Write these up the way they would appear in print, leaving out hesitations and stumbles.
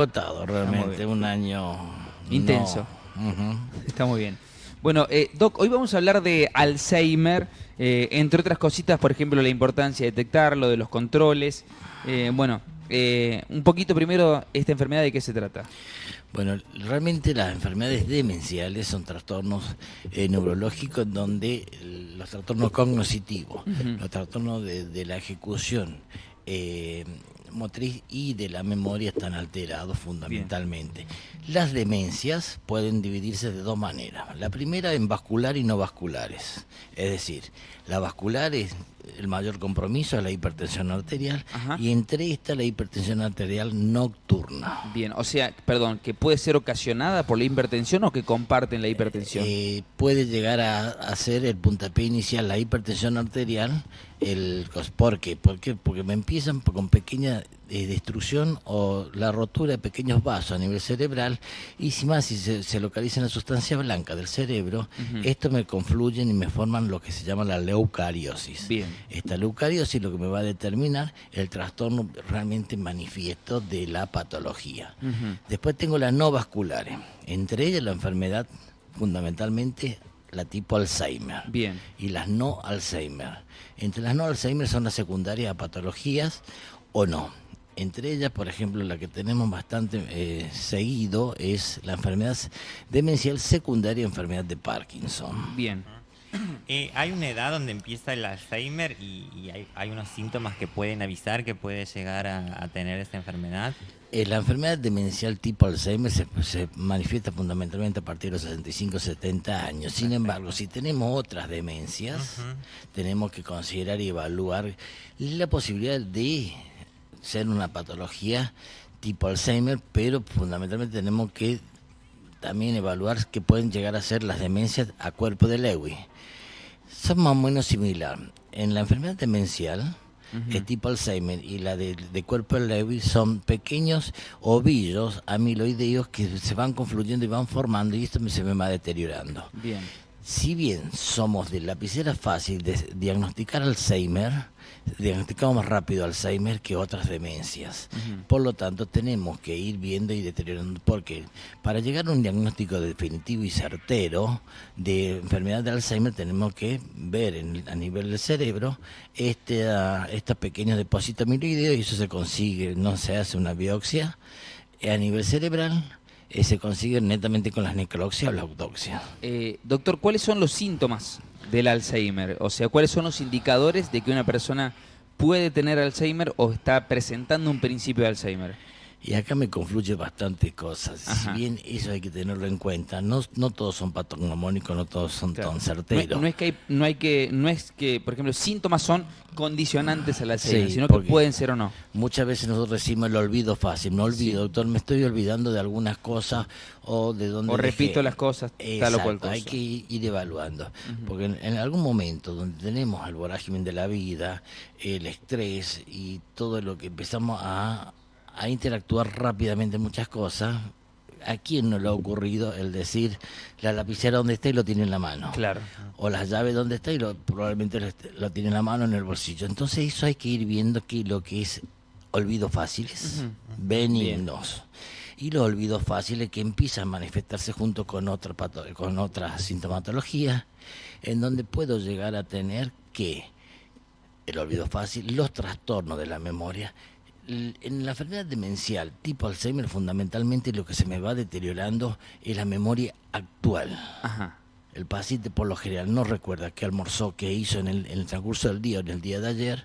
Agotado, realmente, un año intenso. no. Ujú. Está muy bien. Bueno, Doc, hoy vamos a hablar de Alzheimer, entre otras cositas, por ejemplo, la importancia de detectarlo, de los controles. Un poquito primero, esta enfermedad, ¿de qué se trata? Bueno, realmente las enfermedades demenciales son trastornos neurológicos donde los trastornos cognitivos, Ujú. los trastornos de la ejecución motriz y de la memoria están alterados Bien, fundamentalmente. Las demencias pueden dividirse de dos maneras. La primera en vascular y no vasculares. Es decir, la vascular es el mayor compromiso es la hipertensión arterial ajá, y entre esta la hipertensión arterial nocturna. bien. O sea, perdón, que puede ser ocasionada por la hipertensión o que comparten la hipertensión. Puede llegar a ser el puntapié inicial, la hipertensión arterial. ¿Por qué? Porque me empiezan con pequeña destrucción o la rotura de pequeños vasos a nivel cerebral y si se localiza en la sustancia blanca del cerebro, Ujú. esto me confluyen y me forman lo que se llama la leucariosis. Bien, Esta leucariosis lo que me va a determinar el trastorno realmente manifiesto de la patología. ujú, Después tengo las no vasculares, entre ellas la enfermedad fundamentalmente la tipo Alzheimer bien. y las no Alzheimer. Entre las no Alzheimer son las secundarias a patologías o no. Entre ellas, por ejemplo, la que tenemos bastante seguido es la enfermedad demencial secundaria, enfermedad de Parkinson. Bien. Hay una edad donde empieza el Alzheimer y hay unos síntomas que pueden avisar que puede llegar a tener esta enfermedad. La enfermedad demencial tipo Alzheimer se manifiesta fundamentalmente a partir de los 65-70 años. Sin embargo, si tenemos otras demencias, Ujú. tenemos que considerar y evaluar la posibilidad de ser una patología tipo Alzheimer, pero fundamentalmente tenemos que también evaluar que pueden llegar a ser las demencias a cuerpo de Lewy. Son más o menos similar. En la enfermedad demencial, el Ujú. tipo Alzheimer y la de cuerpo de Lewy son pequeños ovillos amiloideos que se van confluyendo y van formando y esto se me va deteriorando. Bien. Si bien somos de lapicera fácil de diagnosticar Alzheimer, diagnosticamos más rápido Alzheimer que otras demencias. Ujú. Por lo tanto, tenemos que ir viendo y deteriorando, porque para llegar a un diagnóstico definitivo y certero de enfermedad de Alzheimer tenemos que ver a nivel del cerebro estos pequeños depósitos amiloideos y eso se consigue, no se hace una biopsia a nivel cerebral. Se consigue netamente con las necropsias o la autopsia. Doctor, ¿cuáles son los síntomas del Alzheimer? O sea, ¿cuáles son los indicadores de que una persona puede tener Alzheimer o está presentando un principio de Alzheimer? Y acá me confluye bastantes cosas. Si Ajá. bien eso hay que tenerlo en cuenta, no todos son patognomónicos, no todos son Claro. tan No, certeros. no es que, por ejemplo, síntomas son condicionantes al Alzheimer, Sí, sino que porque pueden ser o no. muchas veces nosotros decimos el olvido fácil. Me Sí. olvido, doctor, me estoy olvidando de algunas cosas o de dónde O dejé. repito las cosas, tal o cual Exacto, cosa. hay que ir evaluando. Ujú. Porque en algún momento donde tenemos el vorágine de la vida, el estrés y todo lo que empezamos a interactuar rápidamente en muchas cosas, ¿a quién no le ha ocurrido el decir la lapicera donde está y lo tiene en la mano? Claro. O las llaves donde está y probablemente lo tiene en la mano en el bolsillo. Entonces eso hay que ir viendo que lo que es olvidos fáciles, Ujú. benignos. Y los olvidos fáciles que empiezan a manifestarse junto con con otras sintomatologías, en donde puedo llegar a tener que el olvido fácil, los trastornos de la memoria. En la enfermedad demencial tipo Alzheimer, fundamentalmente lo que se me va deteriorando es la memoria actual. Ajá. El paciente por lo general no recuerda qué almorzó, qué hizo en el transcurso del día o en el día de ayer,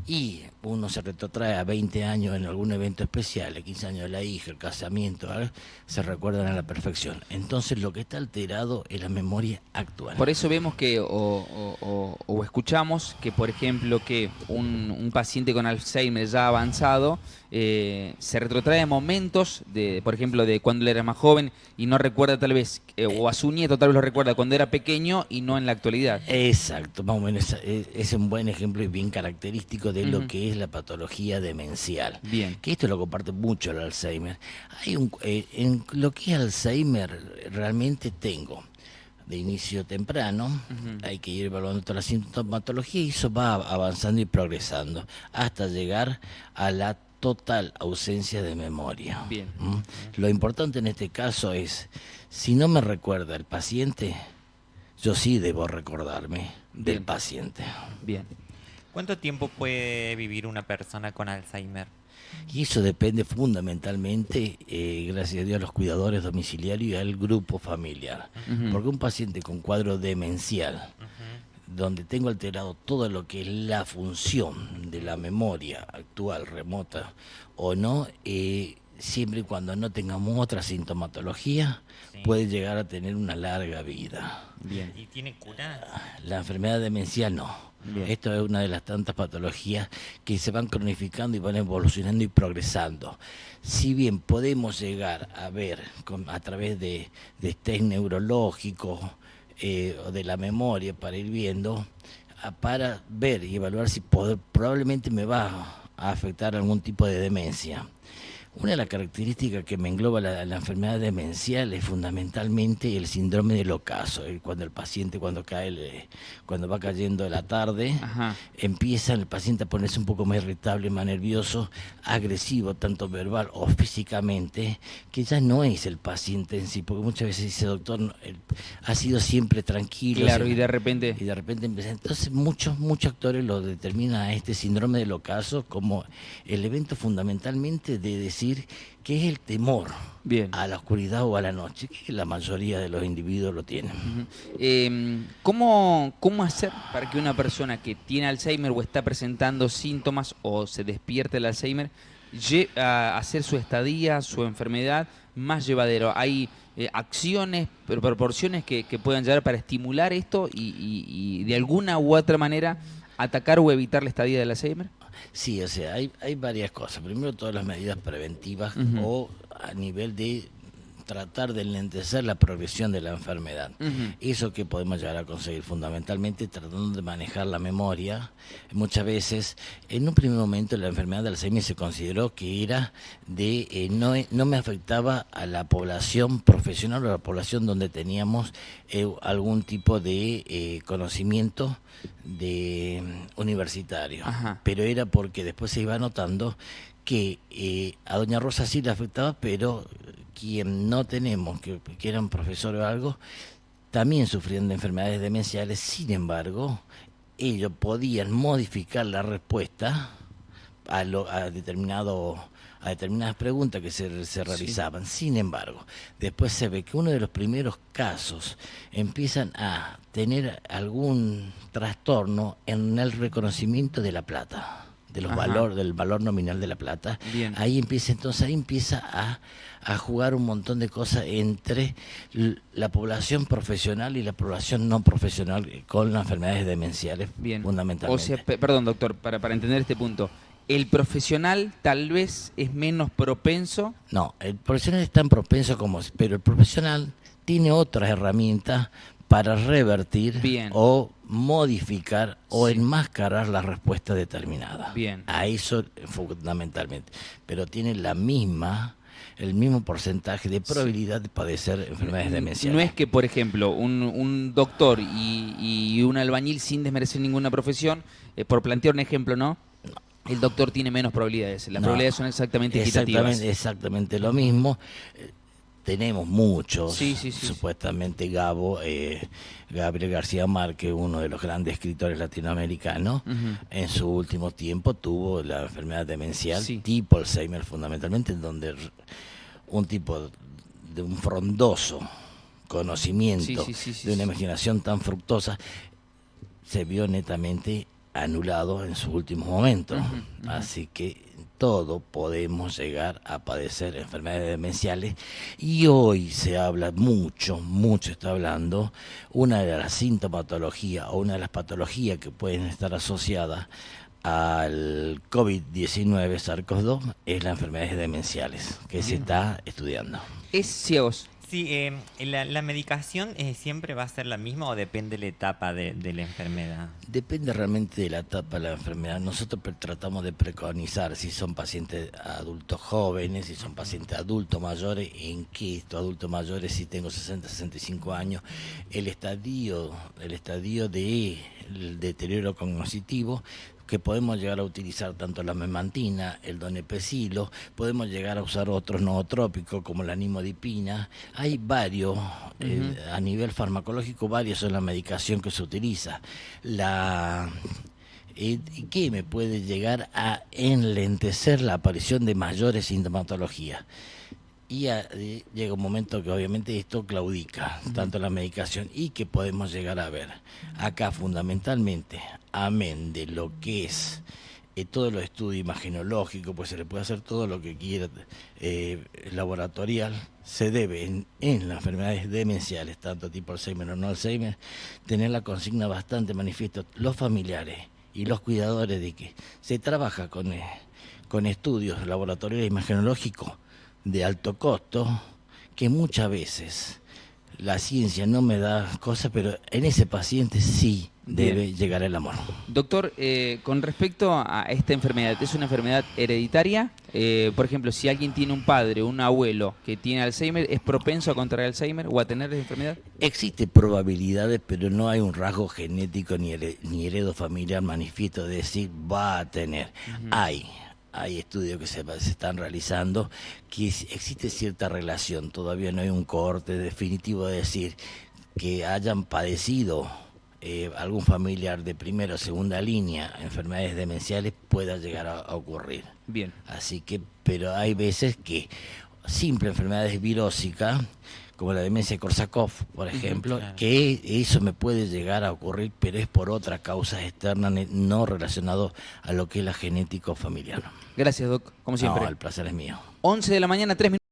y uno se retrotrae a 20 años en algún evento especial, el 15 años de la hija, el casamiento, ¿eh? Se recuerdan a la perfección. Entonces lo que está alterado es la memoria actual. Por eso vemos que, o escuchamos que, por ejemplo, que un paciente con Alzheimer ya avanzado se retrotrae a momentos, por ejemplo, de cuando él era más joven y no recuerda tal vez, o a su nieto tal vez lo recuerda cuando era pequeño y no en la actualidad. Exacto, más o menos es un buen ejemplo y bien característico de lo Ujú. que es la patología demencial. Bien. Que esto lo comparte mucho el Alzheimer. En lo que es Alzheimer realmente tengo de inicio temprano, Ujú. hay que ir evaluando toda la sintomatología y eso va avanzando y progresando hasta llegar a la total ausencia de memoria. Bien. Lo importante en este caso es, si no me recuerda el paciente, yo sí debo recordarme del Bien. paciente. Bien. ¿Cuánto tiempo puede vivir una persona con Alzheimer? Y eso depende fundamentalmente, gracias a Dios, a los cuidadores domiciliarios y al grupo familiar. Ujú. Porque un paciente con cuadro demencial, Ujú. donde tengo alterado todo lo que es la función de la memoria actual, remota o no, siempre y cuando no tengamos otra sintomatología, Sí. puede llegar a tener una larga vida. Bien. ¿Y tiene cura? La enfermedad demencial no. Bien. Esto es una de las tantas patologías que se van cronificando y van evolucionando y progresando. Si bien podemos llegar a ver a través de test neurológicos o de la memoria para ir viendo, para ver y evaluar si probablemente me va a afectar algún tipo de demencia. Una de las características que me engloba la enfermedad demencial es fundamentalmente el síndrome del ocaso. Cuando el paciente, cuando va cayendo la tarde, Ajá. empieza el paciente a ponerse un poco más irritable, más nervioso, agresivo, tanto verbal o físicamente, que ya no es el paciente en sí, porque muchas veces dice, doctor, ha sido siempre tranquilo. Claro, y de repente... Y de repente empieza. Entonces muchos actores lo determinan a este síndrome del ocaso como el evento fundamentalmente de decir que es el temor Bien. a la oscuridad o a la noche, que la mayoría de los individuos lo tienen. Ujú. ¿Cómo hacer para que una persona que tiene Alzheimer o está presentando síntomas o se despierte el Alzheimer a hacer su estadía, su enfermedad más llevadero? ¿Hay acciones, proporciones que puedan llegar para estimular esto y de alguna u otra manera atacar o evitar la estadía del Alzheimer? Sí, o sea, hay varias cosas. Primero, todas las medidas preventivas Ujú. o a nivel de tratar de enlentecer la progresión de la enfermedad. Ujú. Eso que podemos llegar a conseguir fundamentalmente tratando de manejar la memoria. Muchas veces, en un primer momento, la enfermedad de Alzheimer se consideró que era no me afectaba a la población profesional o a la población donde teníamos algún tipo de conocimiento universitario. Ajá. Pero era porque después se iba notando que a doña Rosa sí le afectaba, pero quien no tenemos, que eran profesores o algo, también sufrían de enfermedades demenciales. Sin embargo, ellos podían modificar la respuesta a determinadas preguntas que se realizaban. Sin embargo, después se ve que uno de los primeros casos empiezan a tener algún trastorno en el reconocimiento de la plata, de los Ajá. del valor nominal de la plata. Bien. Ahí empieza a jugar un montón de cosas entre la población profesional y la población no profesional con las enfermedades demenciales. Bien. Fundamentalmente. O sea, perdón, doctor, para entender este punto. ¿El profesional tal vez es menos propenso? No, el profesional es tan propenso pero el profesional tiene otras herramientas para revertir Bien. o modificar o Sí. enmascarar la respuesta determinada. Bien. A eso fundamentalmente. Pero tiene el mismo porcentaje de probabilidad de padecer enfermedades demenciales. No es que, por ejemplo, un doctor y un albañil, sin desmerecer ninguna profesión, por plantear un ejemplo, ¿no? El doctor tiene menos probabilidades. Las No. probabilidades son exactamente equitativas. Exactamente lo mismo. Tenemos muchos, Sí, sí, sí, supuestamente Gabriel García Márquez, uno de los grandes escritores latinoamericanos, Ujú. en su último tiempo tuvo la enfermedad demencial Sí. tipo Alzheimer fundamentalmente, en donde un tipo de un frondoso conocimiento, Sí, de una imaginación tan fructosa, se vio netamente anulado en sus últimos momentos. Ujú. Así que todos podemos llegar a padecer enfermedades demenciales y hoy se habla mucho está hablando, una de las sintomatologías o una de las patologías que pueden estar asociadas al COVID-19, SARS-CoV-2, es las enfermedades demenciales que se está estudiando. Es ciegos. Sí, la medicación siempre va a ser la misma o depende de la etapa de la enfermedad. Depende realmente de la etapa de la enfermedad. Nosotros tratamos de preconizar si son pacientes adultos jóvenes, si son pacientes adultos mayores, en qué estos adultos mayores, si tengo 60, 65 años, el estadio del deterioro cognitivo que podemos llegar a utilizar tanto la memantina, el donepezilo, podemos llegar a usar otros nootrópicos como la nimodipina. Hay varios, a nivel farmacológico, varios son la medicación que se utiliza. ¿Qué me puede llegar a enlentecer la aparición de mayores sintomatologías? Y llega un momento que obviamente esto claudica, tanto la medicación, y que podemos llegar a ver acá fundamentalmente, amén de lo que es todo lo estudio imagenológico, pues se le puede hacer todo lo que quiera laboratorial, se debe en las enfermedades demenciales, tanto tipo Alzheimer o no Alzheimer, tener la consigna bastante manifiesta, los familiares y los cuidadores, de que se trabaja con estudios laboratoriales imagenológicos de alto costo, que muchas veces la ciencia no me da cosas, pero en ese paciente sí debe llegar el amor. Doctor, con respecto a esta enfermedad, ¿es una enfermedad hereditaria? Por ejemplo, si alguien tiene un padre o un abuelo que tiene Alzheimer, ¿es propenso a contraer Alzheimer o a tener esa enfermedad? Existen probabilidades, pero no hay un rasgo genético ni heredo familiar manifiesto de decir va a tener. Hay estudios que se están realizando que existe cierta relación, todavía no hay un cohorte definitivo de decir que hayan padecido algún familiar de primera o segunda línea, enfermedades demenciales, pueda llegar a ocurrir. Bien. Así que, pero hay veces que simple enfermedades virósicas, como la demencia de Korsakoff, por ejemplo, claro, que eso me puede llegar a ocurrir, pero es por otras causas externas, no relacionado a lo que es la genética familiar. Gracias, Doc, como siempre. No, el placer es mío. 11 de la mañana, 3 minutos.